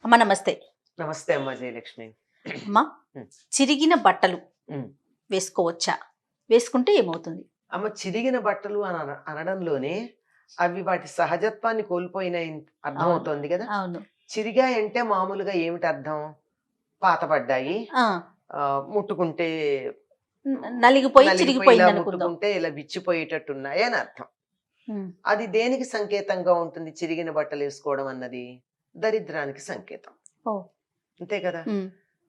అమ్మ నమస్తే. నమస్తే అమ్మ జయలక్ష్మి. అమ్మ, హ్మ్. చిరిగిన బట్టలు హ్మ్. వేసుకోవచ్చా? వేసుకుంటే ఏమవుతుంది? అమ్మ చిరిగిన బట్టలు అనడంలోనే అవి వాటి సహజత్వాన్ని కోల్పోయినాయి అవును. అర్థమవుతోంది కదా! అవును. చిరిగాయంటే మామూలుగా ఏమిటి అర్థం? పాతబడ్డాయి. ఆ! ముట్టుకుంటే నలిగిపోయి నలిగిపోయి ఇలా చిరిగిపోయిందనుకుందాం. ముట్టుకుంటే ఇలా విచ్చిపోయేటట్టున్నాయి అని అర్థం. హ్మ్. అది దేనికి సంకేతంగా ఉంటుంది చిరిగిన బట్టలేసుకోవడం అన్నది? దరిద్రానికి సంకేతం. ఓహ్! అంతే కదా! హ్మ్.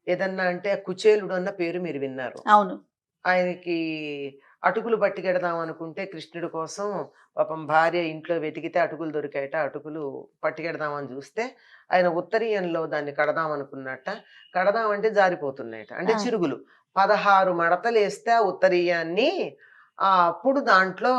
ఏదన్నా అంటే కుచేలుడు అన్న పేరు మీరు విన్నారు. అవును. ఆయనకి అటుకులు పట్టుకెడదాం అనుకుంటే కృష్ణుడి కోసం పాపం భార్య ఇంట్లో వెతికితే అటుకులు దొరికాయట. అటుకులు పట్టుకెడదామని చూస్తే ఆయన ఉత్తరీయంలో దాన్ని కడదాం అనుకున్నట్ట. కడదామంటే జారిపోతున్నాయట. అంటే ఆ! చిరుగులు. 16 మడతలేస్తే ఆ ఉత్తరీయాన్ని అప్పుడు దాంట్లో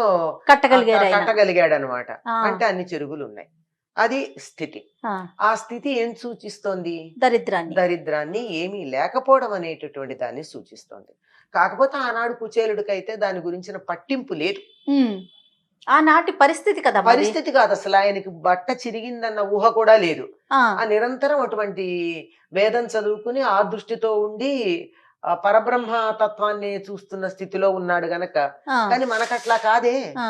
కట్టగలిగారాయన. కట్టగలిగాడనమాట. ఆ! అంటే అన్ని చిరుగులున్నాయి. అది స్థితి. ఆ! ఆ స్థితి ఏం సూచిస్తోంది? దరిద్రాన్ని. దరిద్రాన్ని, ఏమీ లేకపోవడం అనేటటువంటి దాన్ని సూచిస్తోంది. కాకపోతే ఆనాడు కుచేలుడికైతే దాని గురించిన పట్టింపు లేదు. హ్మ్. ఆనాటి పరిస్థితి కదా మరి. పరిస్థితి కాదసల. ఆయనకి బట్ట చిరిగిందన్న ఊహ కూడా లేదు. ఆ! నిరంతరం అటువంటి వేదం చదువుకుని ఆ దృష్టితో ఉండి పరబ్రహ్మ తత్వాన్ని చూస్తున్న స్థితిలో ఉన్నాడు గనక. ఆ! కానీ మనకట్లా కాదే. ఆ!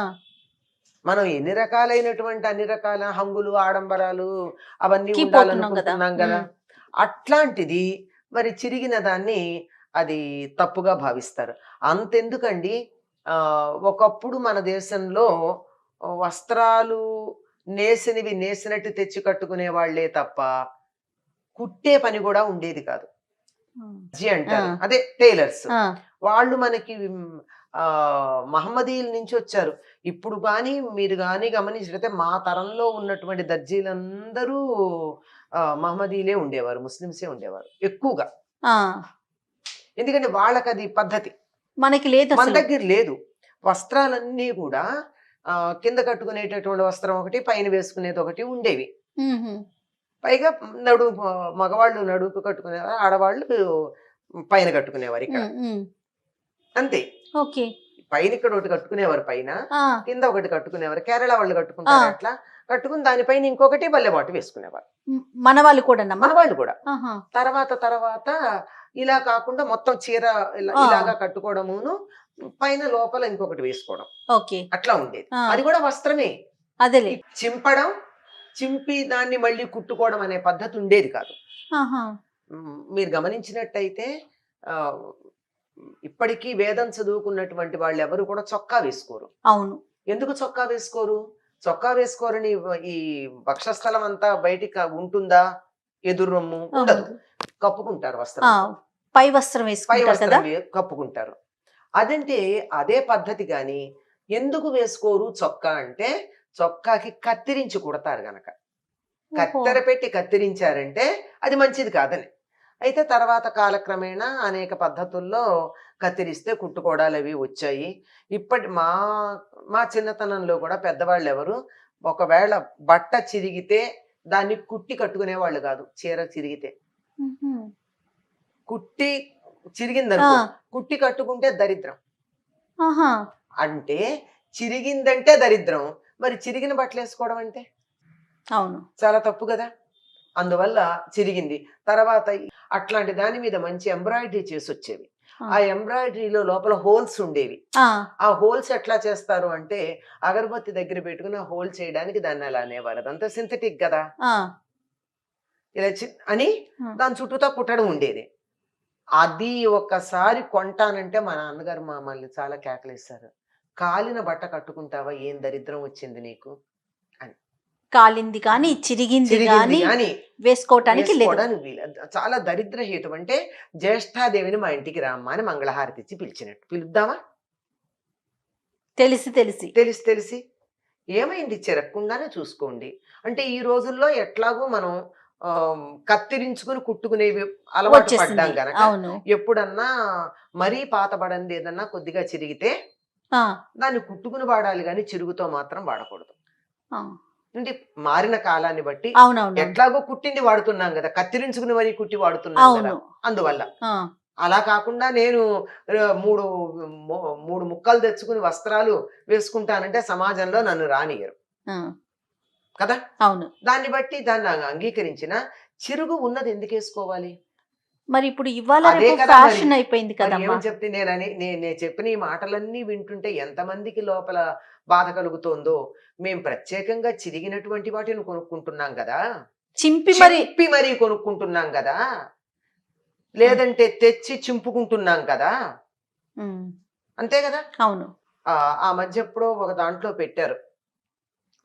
మనం అన్ని రకాల హంగులు, ఆడంబరాలు అవన్నీ కీపోతున్నాం గదా! ఉండాలనుకుంటున్నాం గదా! హ్మ్. అట్లాంటిది మరి చిరిగిన దాన్ని అది తప్పుగా భావిస్తారు. అంతెందుకండి, ఒకప్పుడు మన దేశంలో వస్త్రాలు నేసినవి నేసినట్టు తెచ్చి కట్టుకునే వాళ్ళే తప్ప, కుట్టే పని గూడా ఉండేది కాదు. హ్మ్. జి ఆ! అంటారు. అదే టైలర్స్. ఆ! వాళ్ళు మనకి మహమ్మదీయుల నుంచి వచ్చారు. ఇప్పుడు గాని మీరు గాని గమనించినట్లయితే మా తరంలో ఉన్నటువంటి దర్జీలందరూ మహమ్మదీయులే ఉండేవారు. ముస్లిమ్సే ఉండేవారు ఎక్కువగా. ఆ! ఎందుకంటే వాళ్ళకది పద్ధతి. మనకి మన లేదసలు. దగ్గర లేదు. వస్త్రాలన్నీ గూడా కింద కట్టుకునేటటువంటి వస్త్రం ఒకటి, పైన వేసుకునేదొకటి ఉండేవి. హుహు. పైగా మగవాళ్ళు నడుముకు కట్టుకునేవారు. ఆడవాళ్ళు పైన కట్టుకునేవారు ఇక్కడ. హ్మ్. హ్మ్. అంతే. ఓకే. పైన ఇక్కడ ఒకటి కట్టుకునేవారు పైన. ఆ! కింద ఒకటి కట్టుకునేవారు. కేరళ వాళ్ళు ఆ! కట్టుకుంటారు అట్లా. కట్టుకుని దానిపైన ఇంకొకటి బల్లెబాటు వేసుకునేవారు. మనవాళ్ళు కూడానమ్మా? మనవాళ్ళు కూడా. ఆహా! తర్వాత ఇలా కాకుండా మొత్తం చీర ఆ! ఇలాగా కట్టుకోవడమును, పైన లోపల ఇంకొకటి వేసుకోవడం. ఓకే. అట్లా ఉండేది. ఆ! అది కూడా వస్త్రమే. అదేలే. ఈ చింపడం, చింపి దాన్ని మళ్ళీ కుట్టుకోవడం అనే పద్ధతి ఉండేది కాదు. ఆహా! మీరు గమనించినట్టయితే ఆహ్, ఇప్పటికీ వేదం చదువుకున్నటువంటి వాళ్ళెవరు కూడా చొక్కా వేసుకోరు. అవును. ఎందుకు చొక్కా వేసుకోరు? చొక్కా వేసుకోరని ఈ వక్షస్థలం అంతా బయటికి ఉంటుందా? ఎదురు రొమ్ము ఉండదు. అవును. కప్పుకుంటారు ఆ! వస్త్రంతో. పై వస్త్రం పై వేసుకుంటారు కదా! వస్త్రం కప్పుకుంటారు. అదంటే అదే పద్ధతి గాని, ఎందుకు వేసుకోరు చొక్కా అంటే, చొక్కాకి కత్తిరించి కుడతారు గనక. ఓహో! కత్తెర పెట్టి కత్తిరించారంటే అది మంచిది కాదని. అయితే తర్వాత కాలక్రమేణా అనేక పద్ధతుల్లో కత్తిరిస్తే కుట్టుకోవడాలవి వచ్చాయి. ఇప్పటి మా మా చిన్నతనంలో కూడా పెద్దవాళ్ళెవరు ఒకవేళ బట్ట చిరిగితే దాన్ని కుట్టి కట్టుకునేవాళ్ళు కాదు. చీర చిరిగితే. హుహు. కుట్టి ఆ! చిరిగిందనుకో, కుట్టి కట్టుకుంటే దరిద్రం. ఆహా! అంటే చిరిగిందంటే దరిద్రం. మరి చిరిగిన బట్టలేసుకోవడం అంటే? అవును. చాలా తప్పు గదా! అందువల్ల చిరిగింది. తర్వాత అట్లాంటి దాని మీద మంచి ఎంబ్రాయిడరీ చేసొచ్చేవి. ఆ! ఆ ఎంబ్రాయిడరీలో లోపల హోల్స్ ఉండేవి. ఆ! ఆ హోల్స్ ఎట్లా చేస్తారు అంటే, అగరబత్తి దగ్గర పెట్టుకొని ఆ హోల్ చేయడానికి దాన్ని అలా అనేవారు. అదంతా సింథటిక్ గదా! ఆ! ఇలా అని ఆ! దాని చుట్టూతా కుట్టడం ఉండేది. అది ఒక్కసారి కొంటానంటే మా నాన్నగారు మమ్మల్ని చాలా కేకలేశారు. "కాలిన బట్ట కట్టుకుంటావా? ఏం దరిద్రం వచ్చింది నీకు" అని. కాలింది గాని, చిరిగింది చిరిగింది గాని గాని వేసుకోవటానికి లేదు. వేసుకోవడానికి చాలా దరిద్ర హేతువు. అంటే జ్యేష్ఠాదేవిని మా ఇంటికి రామ్మా అని మంగళహారతి ఇచ్చి పిలిచినట్టు. పిలుద్దామా? తెలిసి తెలిసి. తెలిసి ఏమైంది చిరక్కుండానే చూసుకోండి. అంటే ఈ రోజుల్లో ఎట్లాగో మనం కత్తిరించుకొని కుట్టుకునేవి అలవాటు పడ్డాం వచ్చేసింది. గనక, అవును. ఎప్పుడన్నా మరీ పాతబడంది ఏదన్నా కొద్దిగా చిరిగితే ఆ! దాన్ని కుట్టుకుని వాడాలి గానీ చిరుగుతో మాత్రం వాడకూడదు. ఆ! అంటే మారిన కాలాన్ని బట్టి అవునవునవును. ఎట్లాగో కుట్టింది వాడుతున్నాం గదా! కత్తిరించుకుని మరీ కుట్టి వాడుతున్నాం గదా! అవును. అందువల్ల. ఆ! అలా కాకుండా నేను 3 3 ముక్కలు తెచ్చుకుని వస్త్రాలు వేసుకుంటానంటే సమాజంలో నన్ను రానియ్యరు. ఆ! కదా! అవును. దాన్ని బట్టి దాన్ని అంగీకరించిన చిరుగు ఉన్నది ఎందుకు వేసుకోవాలి? మరి ఇప్పుడు ఇవాళ అదే రేపు కదా మరి. ఫ్యాషన్ అయిపోయింది మరి కదమ్మా. ఏమని చెప్తే నేను చెప్పిన ఈ మాటలన్నీ వింటుంటే ఎంతమందికి లోపల బాధ కలుగుతోందో. మేము ప్రత్యేకంగా చిరిగినటువంటి వాటిని కొనుక్కుంటున్నాం కదా, చింపి మరీ కొనుక్కుంటున్నాం కదా, లేదంటే తెచ్చి చింపుకుంటున్నాం కదా, ఉమ్, అంతే కదా. అవును. ఆ మధ్య ఎప్పుడో ఒక దాంట్లో పెట్టారు,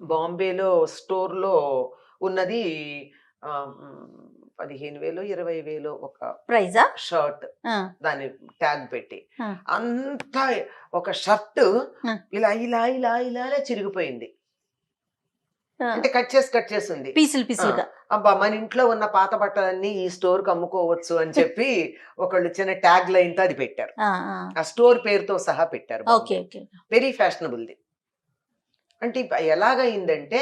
బాంబేలో స్టోర్లో ఉన్నది 15,000 20,000 ఒక ప్రైజా? షర్ట్, ఆ, దాని ట్యాగ్ పెట్టి ఆ. అంతా ఒక షర్ట్ ఆ. ఇలా ఇలా ఇలా ఇలానే చిరిగిపోయింది. ఆ, అంటే కట్ చేసి ఉంది. పీసులు పీసులుగా. అబ్బా మన ఇంట్లో ఉన్న పాత బట్టలన్నీ ఈ స్టోర్ కి అమ్ముకోవచ్చు అని చెప్పి ఒకళ్ళు చిన్న ట్యాగ్ లైన్ తో అది పెట్టారు. ఆ, ఆ. ఆ స్టోర్ పేరుతో సహా పెట్టారు. Okay okay. వెరీ ఫ్యాషనబుల్ది. అంటే ఎలాగైందంటే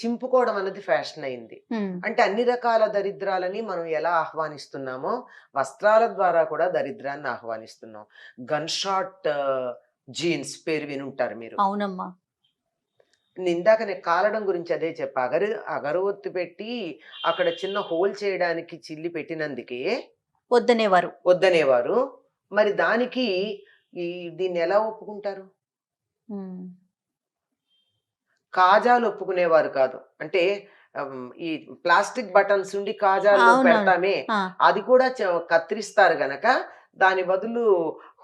చింపుకోవడం అనేది ఫ్యాషన్ అయింది. ఉమ్, అంటే అన్ని రకాల దరిద్రాలని మనం ఎలా ఆహ్వానిస్తున్నామో వస్త్రాల ద్వారా కూడా దరిద్రాన్ని ఆహ్వానిస్తున్నాం. గన్ షాట్ జీన్స్ పేరు వినుంటారు మీరు. అవునమ్మా. ఇందాక నేను కాలడం గురించి అదే చెప్పా. అగరవత్తు పెట్టి అక్కడ చిన్న హోల్ చేయడానికి చిల్లి పెట్టినందుకే వద్దనేవారు. మరి దానికి దీన్ని ఎలా ఒప్పుకుంటారు? ఉమ్, కాజాలు ఒప్పుకునేవారు కాదు. అంటే ఈ ప్లాస్టిక్ బటన్స్ ఉండి కాజాల్లో అవునవును. పెడతామే, ఆ, అది కూడా కత్తిరిస్తారు గనక దాని బదులు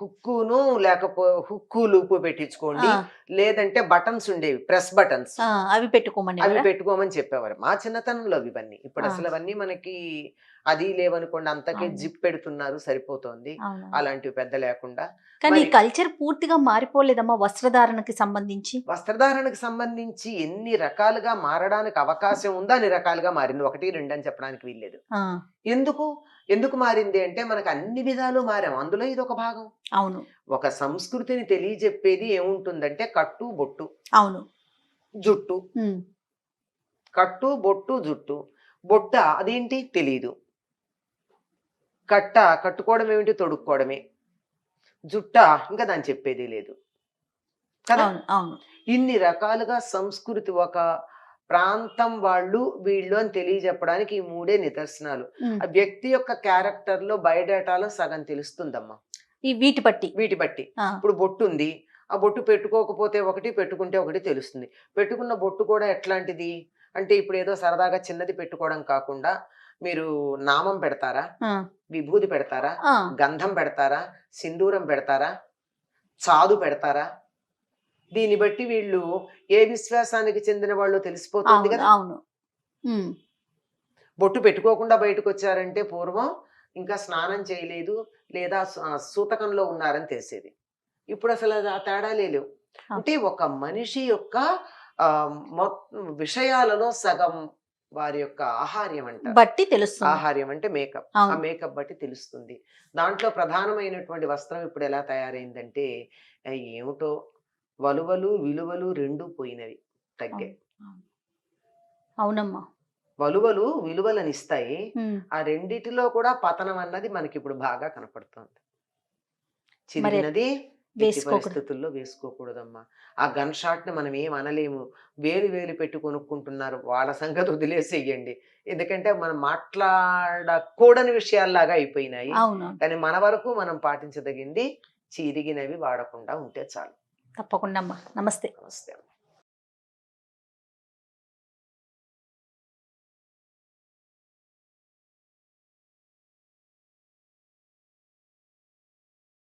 హుక్కు లూపు పెట్టించుకోండి, ఆ, లేదంటే బటన్స్ ఉండేవి, ప్రెస్ బటన్స్, ఆ, అవి పెట్టుకోమని అవి పెట్టుకోమని చెప్పేవారు మా చిన్నతనంలో. ఇవన్నీ ఇప్పుడు ఆ. అసలు అవన్నీ మనకి అది లేవనుకోండి, అంతకే అవును. జిప్ పెడుతున్నారు సరిపోతోంది. అవును. అలాంటివి పెద్ద లేకుండా. కానీ ఈ మరి కల్చర్ పూర్తిగా మారిపోలేదమ్మా వస్త్రధారణకి సంబంధించి. వస్త్రధారణకు సంబంధించి ఎన్ని రకాలుగా మారడానికి అవకాశం ఉందో అన్ని రకాలుగా మారింది. 1, 2 అని చెప్పడానికి వీల్లేదు. ఆ, ఎందుకు మారింది అంటే మనకు అన్ని విధాలు మారాం, అందులో ఇది ఒక భాగం. అవును. ఒక సంస్కృతిని తెలియజెప్పేది ఏముంటుందంటే కట్టు బొట్టు అవును. జుట్టు. ఉమ్, కట్టు బొట్టు జుట్టు. బొట్ట అదేంటి తెలీదు. కట్టుకోవడం ఏమిటి, తొడుక్కోవడమే. జుట్ట ఇంకా దాన్ని చెప్పేది లేదు కదా. అవును. అవును. ఇన్ని రకాలుగా సంస్కృతి, ఒక ప్రాంతం వాళ్ళు వీళ్ళు అని తెలియజెప్పడానికి ఈ 3 నిదర్శనాలు. ఉమ్, ఆ వ్యక్తి యొక్క క్యారెక్టర్ లో బయోడేటాలో సగం తెలుస్తుందమ్మా ఈ వీటి బట్టి. ఆ, ఇప్పుడు బొట్టు ఉంది, ఆ బొట్టు పెట్టుకోకపోతే ఒకటి, పెట్టుకుంటే ఒకటి తెలుస్తుంది. పెట్టుకున్న బొట్టు కూడా ఎట్లాంటిది అంటే ఇప్పుడు ఏదో సరదాగా చిన్నది పెట్టుకోవడం కాకుండా మీరు నామం పెడతారా, ఆ, విభూది పెడతారా, ఆ, గంధం పెడతారా, సింధూరం పెడతారా, చాదు పెడతారా, దీన్ని బట్టి వీళ్ళు ఏ విశ్వాసానికి చెందిన వాళ్ళు తెలిసిపోతుంది అవును. కదా. అవును. ఉమ్, బొట్టు పెట్టుకోకుండా బయటకు వచ్చారంటే పూర్వం ఇంకా స్నానం చేయలేదు లేదా సూతకంలో ఉన్నారని తెలిసేది. ఇప్పుడు అసలు అది ఆ తేడాలే లేవు. అంటే ఒక మనిషి యొక్క విషయాలలో సగం వారి యొక్క ఆహార్యం అంటారు. బట్టి తెలుస్తుంది. ఆహార్యం అంటే మేకప్. ఆ అవును. మేకప్ బట్టి తెలుస్తుంది. దాంట్లో ప్రధానమైనటువంటి వస్త్రం ఇప్పుడు ఎలా తయారైందంటే ఏమిటో వలువలు విలువలు రెండూ పోయినవి, తగ్గాయి. అవును. అవునమ్మా. వలువలు విలువలను ఇస్తాయి, ఉమ్, ఆ రెండిటిలో కూడా పతనం అన్నది మనకి ఇప్పుడు బాగా కనపడుతుంది. మరి చిరిగినది ఎట్టి వేసుకోకూడదు. పరిస్థితుల్లో వేసుకోకూడదమ్మా. ఆ గన్ షాట్ ని మనం ఏం అనలేము. వేలు పెట్టి కొనుక్కుంటున్నారు, వాళ్ళ సంగతి వదిలేసేయండి. ఎందుకంటే మనం మాట్లాడకూడని విషయాల్లాగా అయిపోయినాయి. అవును. కానీ మన వరకు మనం పాటించదగింది చిరిగినవి వాడకుండా ఉంటే చాలు. తప్పకుండా అమ్మా. నమస్తే. నమస్తే.